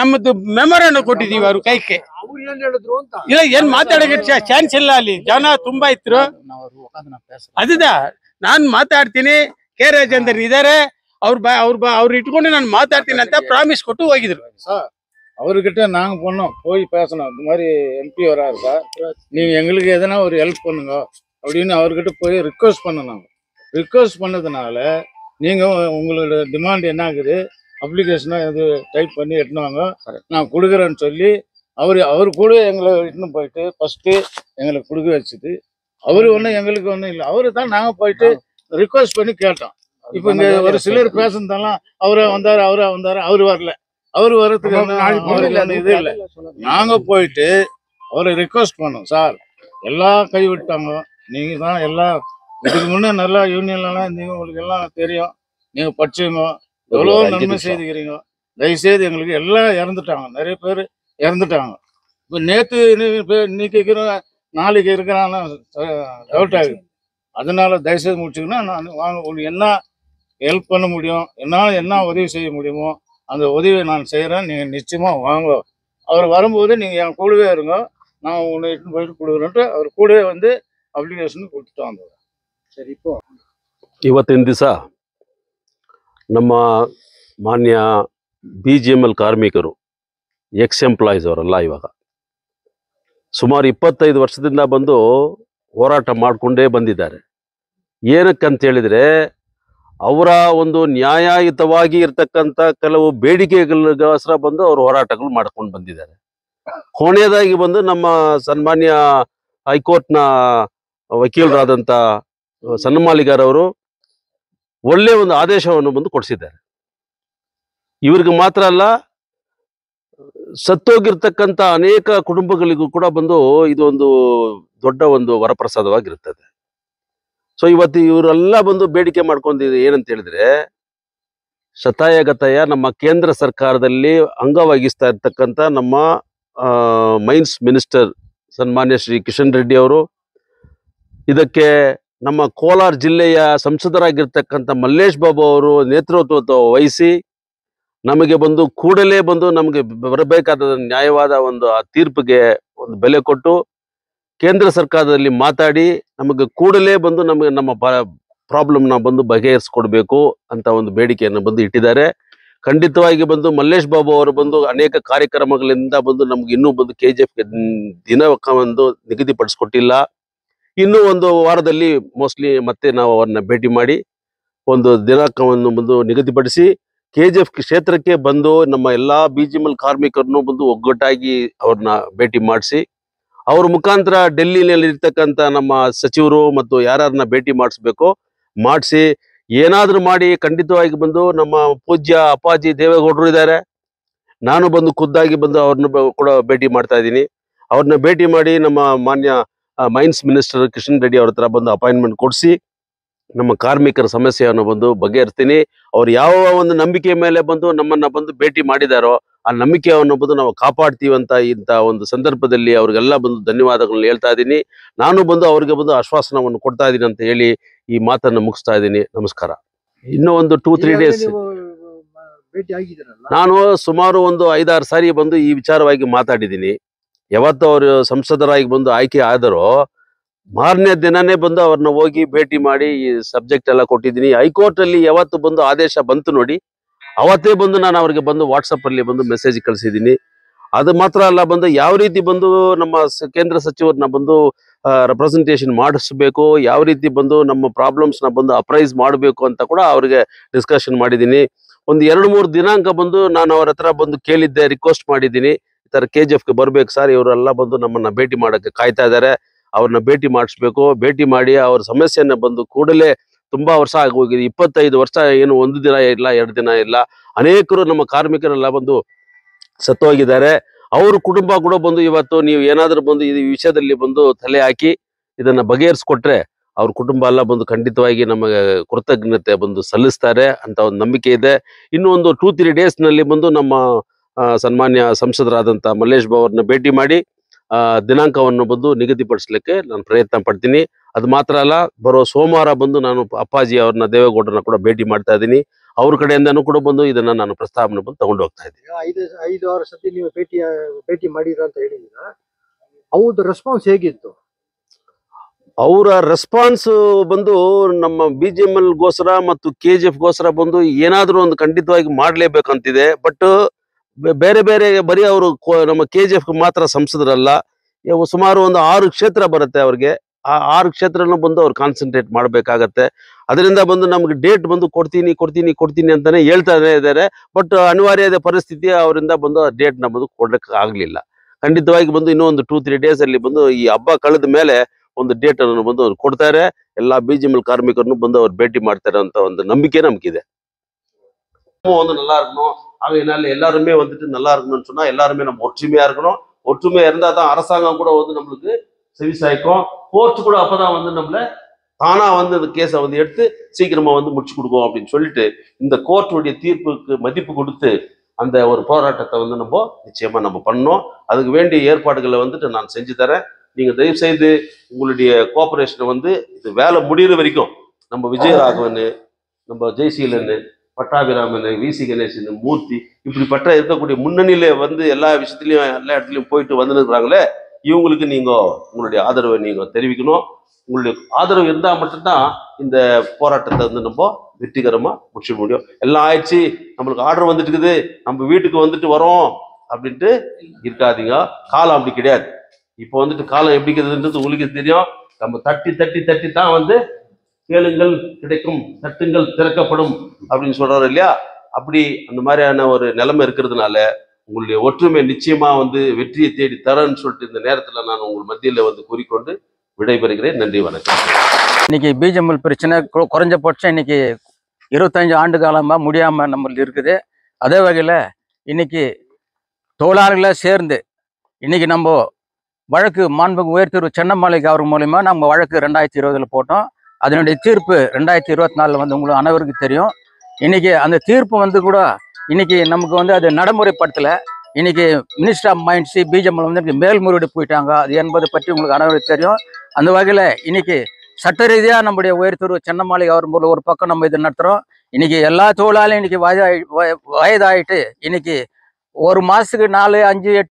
ನಮ್ಮದು ಮೆಮೊರನ್ನು ಕೊಟ್ಟಿದೀವಿ ಅವ್ರ ಕೈಗೆ. ಇಲ್ಲ ಏನ್ ಮಾತಾಡಕ್ಕೆ ಚಾನ್ಸ್ ಇಲ್ಲ, ಅಲ್ಲಿ ಜನ ತುಂಬಾ ಇದ್ರು. ಅದ ನಾನ್ ಮಾತಾಡ್ತೀನಿ, ಕೆ ರಾಜೇಂದ್ರ ಇದಾರೆ, ಅವ್ರು ಇಟ್ಕೊಂಡು ನಾನು ಮಾತಾಡ್ತೀನಿ ಅಂತ ಪ್ರಾಮಿಸ್ ಕೊಟ್ಟು ಹೋಗಿದ್ರು. அவர்கிட்ட நாங்க போனோம், போய் பேசணும். இந்த மாதிரி எம்பி வராரு சார், நீங்க எங்களுக்கு எதனா ஒரு ஹெல்ப் பண்ணுங்க அப்படின்னு அவர்கிட்ட போய் ரிக்வஸ்ட் பண்ணணும். ரிக்வஸ்ட் பண்ணதுனால நீங்க உங்களோட டிமாண்ட் என்ன ஆகுது, அப்ளிகேஷனை இது டைப் பண்ணி எட்டுனாங்க, நான் கொடுக்குறேன்னு சொல்லி அவர் கூட எங்களை இட்டுன்னு போயிட்டு ஃபர்ஸ்ட்டு எங்களுக்கு கொடுக்க வச்சுது. அவரு ஒன்றும் எங்களுக்கு ஒன்றும் இல்லை, அவரு தான் நாங்கள் போயிட்டு ரிக்வஸ்ட் பண்ணி கேட்டோம். இப்போ இங்கே ஒரு சிலர் பேசுனதெல்லாம் அவரே வந்தார் அவர் வரல, அவர் வர்றதுக்கு இது இல்லை. நாங்கள் போயிட்டு அவரை ரிக்வஸ்ட் பண்ணோம், சார் எல்லாம் கைவிட்டாங்க, நீங்கள் தான் எல்லாம் இதுக்கு முன்னே நல்லா யூனியன்லாம் இருந்தீங்க, உங்களுக்கு எல்லாம் தெரியும், நீங்கள் படிச்சுங்க, எவ்வளோ நன்மை செய்துக்கிறீங்க, தயவுசெய்து எங்களுக்கு எல்லாம் இறந்துட்டாங்க, நிறைய பேர் இறந்துட்டாங்க. இப்போ நேற்று இன்னைக்கு நாளைக்கு இருக்கிறான்னு டவுட் ஆகுது. அதனால தயவுசெய்து முடிச்சுங்கன்னா நான் வாங்க, உங்களுக்கு என்ன ஹெல்ப் பண்ண முடியும், என்னால் என்ன உதவி செய்ய முடியுமோ அந்த உதவியை நான் செய்கிறேன், நீங்கள் நிச்சயமாக வாங்க. அவர் வரும்போது நீங்கள் என் கூடவே இருங்க, நான் உன்னை இட்டுன்னு போயிட்டு கொடுக்குறேன்ட்டு அவர் கூடவே வந்து ಅಪ್ಲಿಕೇಶನ್ ಕೊಟ್ಟು ಅಂದ. ಸರಿ, ಇವತ್ತಿನ ದಿವಸ ನಮ್ಮ ಮಾನ್ಯ BGML ಕಾರ್ಮಿಕರು, ಎಕ್ಸ್ ಎಂಪ್ಲಾಯೀಸ್ ಅವರೆಲ್ಲ ಇವಾಗ ಸುಮಾರು 25 ವರ್ಷದಿಂದ ಬಂದು ಹೋರಾಟ ಮಾಡಿಕೊಂಡೇ ಬಂದಿದ್ದಾರೆ. ಏನಕ್ಕಂತ ಹೇಳಿದರೆ ಅವರ ಒಂದು ನ್ಯಾಯಯುತವಾಗಿ ಇರ್ತಕ್ಕಂಥ ಕೆಲವು ಬೇಡಿಕೆಗಳಿಗೋಸ್ಕರ ಬಂದು ಅವರು ಹೋರಾಟಗಳು ಮಾಡ್ಕೊಂಡು ಬಂದಿದ್ದಾರೆ. ಕೊನೆಯದಾಗಿ ಬಂದು ನಮ್ಮ ಸನ್ಮಾನ್ಯ ಹೈಕೋರ್ಟ್ನ ವಕೀಲರಾದಂಥ ಸನ್ನಮಾಲಿಗಾರವರು ಒಳ್ಳೆಯ ಒಂದು ಆದೇಶವನ್ನು ಬಂದು ಕೊಡಿಸಿದ್ದಾರೆ. ಇವ್ರಿಗೆ ಮಾತ್ರ ಅಲ್ಲ, ಸತ್ತೋಗಿರ್ತಕ್ಕಂಥ ಅನೇಕ ಕುಟುಂಬಗಳಿಗೂ ಕೂಡ ಬಂದು ಇದೊಂದು ದೊಡ್ಡ ಒಂದು ವರಪ್ರಸಾದವಾಗಿರುತ್ತದೆ. ಸೊ ಇವತ್ತು ಇವರೆಲ್ಲ ಬಂದು ಬೇಡಿಕೆ ಮಾಡ್ಕೊಂಡಿದ್ದು ಏನಂತ ಹೇಳಿದ್ರೆ, ಶತಾಯಗತಾಯ ನಮ್ಮ ಕೇಂದ್ರ ಸರ್ಕಾರದಲ್ಲಿ ಅಂಗವಹಿಸ್ತಾ ಇರ್ತಕ್ಕಂಥ ನಮ್ಮ ಮೈನ್ಸ್ ಮಿನಿಸ್ಟರ್ ಸನ್ಮಾನ್ಯ ಶ್ರೀ ಕಿಶನ್ ರೆಡ್ಡಿ ಅವರು, ಇದಕ್ಕೆ ನಮ್ಮ ಕೋಲಾರ ಜಿಲ್ಲೆಯ ಸಂಸದರಾಗಿರ್ತಕ್ಕಂಥ ಮಲ್ಲೇಶ್ ಬಾಬು ಅವರು ನೇತೃತ್ವ ವಹಿಸಿ ನಮಗೆ ಬಂದು ಕೂಡಲೇ ಬಂದು ನಮಗೆ ಬರಬೇಕಾದ ನ್ಯಾಯವಾದ ಒಂದು ಆ ತೀರ್ಪಿಗೆ ಒಂದು ಬೆಲೆ ಕೊಟ್ಟು ಕೇಂದ್ರ ಸರ್ಕಾರದಲ್ಲಿ ಮಾತಾಡಿ ನಮಗೆ ಕೂಡಲೇ ಬಂದು ನಮಗೆ ನಮ್ಮ ಪ್ರಾಬ್ಲಮ್ನ ಬಂದು ಬಗೆಹರಿಸ್ಕೊಡ್ಬೇಕು ಅಂತ ಒಂದು ಬೇಡಿಕೆಯನ್ನು ಬಂದು ಇಟ್ಟಿದ್ದಾರೆ. ಖಂಡಿತವಾಗಿ ಬಂದು ಮಲ್ಲೇಶ್ ಬಾಬು ಅವರು ಬಂದು ಅನೇಕ ಕಾರ್ಯಕ್ರಮಗಳಿಂದ ಬಂದು ನಮ್ಗೆ ಇನ್ನೂ ಬಂದು KGF ದಿನಾಂಕ ಒಂದು ನಿಗದಿಪಡಿಸ್ಕೊಟ್ಟಿಲ್ಲ. ಇನ್ನೂ ಒಂದು ವಾರದಲ್ಲಿ ಮೋಸ್ಟ್ಲಿ ಮತ್ತೆ ನಾವು ಅವ್ರನ್ನ ಭೇಟಿ ಮಾಡಿ ಒಂದು ದಿನಾಂಕವನ್ನು ಬಂದು ನಿಗದಿಪಡಿಸಿ KGF ಕ್ಷೇತ್ರಕ್ಕೆ ಬಂದು ನಮ್ಮ ಎಲ್ಲ BGML ಕಾರ್ಮಿಕರನ್ನು ಬಂದು ಒಗ್ಗಟ್ಟಾಗಿ ಅವ್ರನ್ನ ಭೇಟಿ ಮಾಡಿಸಿ ಅವ್ರ ಮುಖಾಂತರ ಡೆಲ್ಲಿನಲ್ಲಿ ಇರ್ತಕ್ಕಂಥ ನಮ್ಮ ಸಚಿವರು ಮತ್ತು ಯಾರನ್ನ ಭೇಟಿ ಮಾಡಿಸ್ಬೇಕು ಮಾಡಿಸಿ ಏನಾದರೂ ಮಾಡಿ ಖಂಡಿತವಾಗಿ ಬಂದು ನಮ್ಮ ಪೂಜ್ಯ ಅಪ್ಪಾಜಿ ದೇವೇಗೌಡರು ಇದ್ದಾರೆ, ನಾನು ಬಂದು ಖುದ್ದಾಗಿ ಬಂದು ಅವ್ರನ್ನ ಕೂಡ ಭೇಟಿ ಮಾಡ್ತಾ ಇದ್ದೀನಿ. ಅವ್ರನ್ನ ಭೇಟಿ ಮಾಡಿ ನಮ್ಮ ಮಾನ್ಯ ಮೈನ್ಸ್ ಮಿನಿಸ್ಟರ್ ಕಿಶನ್ ರೆಡ್ಡಿ ಅವ್ರ ಹತ್ರ ಬಂದು ಅಪಾಯಿಂಟ್ಮೆಂಟ್ ಕೊಡಿಸಿ ನಮ್ಮ ಕಾರ್ಮಿಕರ ಸಮಸ್ಯೆಯನ್ನು ಬಂದು ಬಗೆಹರಿಸ್ತೀನಿ. ಅವ್ರು ಯಾವ ಒಂದು ನಂಬಿಕೆ ಮೇಲೆ ಬಂದು ನಮ್ಮನ್ನ ಬಂದು ಭೇಟಿ ಮಾಡಿದಾರೋ ಆ ನಂಬಿಕೆಯನ್ನು ಬಂದು ನಾವು ಕಾಪಾಡ್ತೀವಿ ಅಂತ ಇಂಥ ಒಂದು ಸಂದರ್ಭದಲ್ಲಿ ಅವ್ರಿಗೆಲ್ಲ ಬಂದು ಧನ್ಯವಾದಗಳನ್ನ ಹೇಳ್ತಾ ಇದ್ದೀನಿ. ನಾನು ಬಂದು ಅವ್ರಿಗೆ ಬಂದು ಆಶ್ವಾಸನವನ್ನು ಕೊಡ್ತಾ ಇದ್ದೀನಿ ಅಂತ ಹೇಳಿ ಈ ಮಾತನ್ನು ಮುಗಿಸ್ತಾ ಇದ್ದೀನಿ. ನಮಸ್ಕಾರ. ಇನ್ನೂ ಒಂದು 2-3 ಡೇಸ್ ನಾನು ಸುಮಾರು ಒಂದು 5-6 ಸಾರಿ ಬಂದು ಈ ವಿಚಾರವಾಗಿ ಮಾತಾಡಿದ್ದೀನಿ. ಯಾವತ್ತು ಅವರು ಸಂಸದರಾಗಿ ಬಂದು ಆಯ್ಕೆ ಆದರೋ ಮಾರನೇ ದಿನನೇ ಬಂದು ಅವ್ರನ್ನ ಹೋಗಿ ಭೇಟಿ ಮಾಡಿ ಈ ಸಬ್ಜೆಕ್ಟ್ ಎಲ್ಲ ಕೊಟ್ಟಿದ್ದೀನಿ. ಹೈಕೋರ್ಟ್ ಅಲ್ಲಿ ಯಾವತ್ತು ಬಂದು ಆದೇಶ ಬಂತು ನೋಡಿ, ಅವತ್ತೇ ಬಂದು ನಾನು ಅವ್ರಿಗೆ ಬಂದು ವಾಟ್ಸಪ್ ಅಲ್ಲಿ ಬಂದು ಮೆಸೇಜ್ ಕಳಿಸಿದ್ದೀನಿ. ಅದು ಮಾತ್ರ ಅಲ್ಲ, ಬಂದು ಯಾವ ರೀತಿ ಬಂದು ನಮ್ಮ ಕೇಂದ್ರ ಸಚಿವರನ್ನ ಬಂದು ರೆಪ್ರೆಸೆಂಟೇಷನ್ ಮಾಡಿಸ್ಬೇಕು, ಯಾವ ರೀತಿ ಬಂದು ನಮ್ಮ ಪ್ರಾಬ್ಲಮ್ಸ್ನ ಬಂದು ಅಪ್ರೈಸ್ ಮಾಡಬೇಕು ಅಂತ ಕೂಡ ಅವ್ರಿಗೆ ಡಿಸ್ಕಷನ್ ಮಾಡಿದ್ದೀನಿ. ಒಂದು 2-3 ದಿನಾಂಕ ಬಂದು ನಾನು ಅವ್ರ ಹತ್ರ ಬಂದು ಕೇಳಿದ್ದೆ, ರಿಕ್ವೆಸ್ಟ್ ಮಾಡಿದ್ದೀನಿ, ಈ ಥರ KGFಗೆ ಬರ್ಬೇಕು ಸರ್, ಇವರೆಲ್ಲ ಬಂದು ನಮ್ಮನ್ನ ಭೇಟಿ ಮಾಡೋಕ್ಕೆ ಕಾಯ್ತಾ ಇದ್ದಾರೆ, ಅವ್ರನ್ನ ಭೇಟಿ ಮಾಡಿಸ್ಬೇಕು, ಭೇಟಿ ಮಾಡಿ ಅವ್ರ ಸಮಸ್ಯೆನ ಬಂದು ಕೂಡಲೇ ತುಂಬಾ ವರ್ಷ ಆಗೋಗಿದೆ, 25 ವರ್ಷ, ಏನು 1 ದಿನ ಇಲ್ಲ 2 ದಿನ ಇಲ್ಲ, ಅನೇಕರು ನಮ್ಮ ಕಾರ್ಮಿಕರೆಲ್ಲ ಬಂದು ಸತ್ತೋಗಿದ್ದಾರೆ. ಅವ್ರ ಕುಟುಂಬ ಕೂಡ ಬಂದು ಇವತ್ತು ನೀವು ಏನಾದರೂ ಬಂದು ಈ ವಿಷಯದಲ್ಲಿ ಬಂದು ತಲೆ ಹಾಕಿ ಇದನ್ನ ಬಗೆಹರಿಸ್ಕೊಟ್ರೆ ಅವ್ರ ಕುಟುಂಬ ಎಲ್ಲ ಬಂದು ಖಂಡಿತವಾಗಿ ನಮಗೆ ಕೃತಜ್ಞತೆ ಬಂದು ಸಲ್ಲಿಸ್ತಾರೆ ಅಂತ ಒಂದು ನಂಬಿಕೆ ಇದೆ. ಇನ್ನು ಒಂದು 2-3 ಡೇಸ್ನಲ್ಲಿ ಬಂದು ನಮ್ಮ ಸನ್ಮಾನ್ಯ ಸಂಸದರಾದಂಥ ಮಲ್ಲೇಶ್ ಬಾಬು ಅವ್ರನ್ನ ಭೇಟಿ ಮಾಡಿ ದಿನಾಂಕವನ್ನು ಬಂದು ನಿಗದಿಪಡಿಸ್ಲಿಕ್ಕೆ ನಾನು ಪ್ರಯತ್ನ ಪಡ್ತೀನಿ. ಅದು ಮಾತ್ರ ಅಲ್ಲ, ಬರೋ ಸೋಮವಾರ ಬಂದು ನಾನು ಅಪ್ಪಾಜಿ ಅವ್ರನ್ನ ದೇವೇಗೌಡರನ್ನ ಕೂಡ ಭೇಟಿ ಮಾಡ್ತಾ ಇದ್ದೀನಿ. ಅವ್ರ ಕಡೆಯಿಂದನೂ ಕೂಡ ಬಂದು ಇದನ್ನ ನಾನು ಪ್ರಸ್ತಾವನೆ ಬಂದು ತಗೊಂಡು ಹೋಗ್ತಾ ಇದ್ದೀನಿ. 5-6 ಸತಿ ನೀವು ಭೇಟಿ ಮಾಡಿದ್ರ ಅಂತ ಹೇಳಿದ್ದೀರಾ, ಅವ್ರದ್ದು ರೆಸ್ಪಾನ್ಸ್ ಹೇಗಿತ್ತು? ಅವರ ರೆಸ್ಪಾನ್ಸ್ ಬಂದು ನಮ್ಮ BGML ಗೋಸ್ಕರ ಮತ್ತು KGF ಗೋಸ್ಕರ ಬಂದು ಏನಾದ್ರೂ ಒಂದು ಖಂಡಿತವಾಗಿ ಮಾಡ್ಲೇಬೇಕಂತಿದೆ. ಬಟ್ ಬೇರೆ ಬೇರೆ ಬರೀ ಅವರು ನಮ್ಮ KGF ಮಾತ್ರ ಸಂಸದರಲ್ಲ, ಸುಮಾರು ಒಂದು 6 ಕ್ಷೇತ್ರ ಬರುತ್ತೆ ಅವ್ರಿಗೆ. ಆ 6 ಕ್ಷೇತ್ರನೂ ಬಂದು ಅವ್ರು ಕಾನ್ಸಂಟ್ರೇಟ್ ಮಾಡ್ಬೇಕಾಗತ್ತೆ. ಅದರಿಂದ ಬಂದು ನಮ್ಗೆ ಡೇಟ್ ಬಂದು ಕೊಡ್ತೀನಿ ಅಂತಾನೆ ಹೇಳ್ತಾನೆ ಇದ್ದಾರೆ. ಬಟ್ ಅನಿವಾರ್ಯದ ಪರಿಸ್ಥಿತಿ ಅವರಿಂದ ಬಂದು ಆ ಡೇಟ್ ಬಂದು ಕೊಡಕ್ಕೆ ಆಗ್ಲಿಲ್ಲ. ಖಂಡಿತವಾಗಿ ಬಂದು ಇನ್ನೂ ಒಂದು 2-3 ಡೇಸ್ ಅಲ್ಲಿ ಬಂದು ಈ ಹಬ್ಬ ಕಳೆದ ಮೇಲೆ ಒಂದು ಡೇಟ್ ಅನ್ನು ಬಂದು ಅವ್ರು ಕೊಡ್ತಾರೆ. ಎಲ್ಲಾ BGML ಕಾರ್ಮಿಕರನ್ನು ಬಂದು ಅವ್ರು ಭೇಟಿ ಮಾಡ್ತಾರೆ ಅಂತ ಒಂದು ನಂಬಿಕೆ ನಮಗಿದೆ. வந்து நல்லா இருக்கணும். அதனால எல்லாருமே வந்துட்டு நல்லா இருக்கணும்னு சொன்னா எல்லாருமே நம்ம ஒற்றுமையா இருக்கணும். ஒற்றுமையா இருந்தா தான் அரசாங்கம் கூட வந்து நம்மளுக்கு செவிசாய்க்கும். கோர்ட் கூட அப்பதான் வந்து நம்மள தானா வந்து இந்த கேஸை வந்து எடுத்து சீக்கிரமா வந்து முடிச்சு கொடுக்கும் அப்படின்னு சொல்லிட்டு இந்த கோர்ட்டுடைய தீர்ப்புக்கு மதிப்பு கொடுத்து அந்த ஒரு போராட்டத்தை வந்து நம்ம நிச்சயமா நம்ம பண்ணோம். அதுக்கு வேண்டிய ஏற்பாடுகளை வந்துட்டு நான் செஞ்சு தரேன். நீங்க தயவு செய்து உங்களுடைய கோஆபரேஷனை வந்து இது வேலை முடிகிற வரைக்கும் நம்ம விஜயராகவன், நம்ம ஜெய்சீலன், பட்டாபிராமன், VC கணேசன், மூர்த்தி இப்படிப்பட்ட இருக்கக்கூடிய முன்னணியில வந்து எல்லா விஷயத்திலையும் எல்லா இடத்துலையும் போயிட்டு வந்துருக்குறாங்களே, இவங்களுக்கு நீங்க உங்களுடைய ஆதரவை நீங்க தெரிவிக்கணும். உங்களுடைய ஆதரவு இருந்தால் மட்டும்தான் இந்த போராட்டத்தை வந்து நம்ம வெற்றிகரமாக முடிச்சுக்க முடியும். எல்லாம் ஆயிடுச்சு, நம்மளுக்கு ஆர்டர் வந்துட்டு இருக்குது, நம்ம வீட்டுக்கு வந்துட்டு வரோம் அப்படின்ட்டு இருக்காதீங்க. காலம் அப்படி கிடையாது. இப்போ வந்துட்டு காலம் எப்படி இருக்குதுன்றது உங்களுக்கு தெரியும். நம்ம தட்டி தான் வந்து கேளுங்கள் கிடைக்கும், தட்டுங்கள் திறக்கப்படும் அப்படின்னு சொல்றாரு இல்லையா? அப்படி அந்த மாதிரியான ஒரு நிலைமை இருக்கிறதுனால உங்களுடைய ஒற்றுமை நிச்சயமா வந்து வெற்றியை தேடி தரேன்னு சொல்லிட்டு இந்த நேரத்தில் நான் உங்கள் மத்தியில் வந்து கூறிக்கொண்டு விடைபெறுகிறேன். நன்றி, வணக்கம். இன்னைக்கு BGML பிரச்சனை குறைஞ்சபட்சம் இன்னைக்கு 25 ஆண்டு காலமா முடியாம நம்மளுக்கு இருக்குது. அதே வகையில் இன்னைக்கு தொழிலாளர்களை சேர்ந்து இன்னைக்கு நம்ம வழக்கு மாண்புமிகு உயர்திரு சென்னமலை அவர் மூலமா நம்ம வழக்கு 2020 போட்டோம். அதனுடைய தீர்ப்பு 2024 வந்து உங்களுக்கு அனைவருக்கும் தெரியும். இன்னைக்கு அந்த தீர்ப்பு வந்து கூட இன்னைக்கு நமக்கு வந்து அது நடைமுறைப்படுத்தல. இன்னைக்கு மினிஸ்டர் ஆஃப் மைண்ட்ஸ் BGML வந்து மேல்முறையீடு போயிட்டாங்க. அது என்பதை பற்றி உங்களுக்கு அனைவருக்கும் தெரியும். அந்த வகையில் இன்னைக்கு சட்ட ரீதியாக நம்முடைய உயர்திரு சென்னமலை அவர் மூலம் ஒரு பக்கம் நம்ம இது நடத்துகிறோம். இன்னைக்கு எல்லா தொழிலாளியும் இன்னைக்கு வயதாயிட்டு இன்னைக்கு ஒரு மாதத்துக்கு 4, 5, 8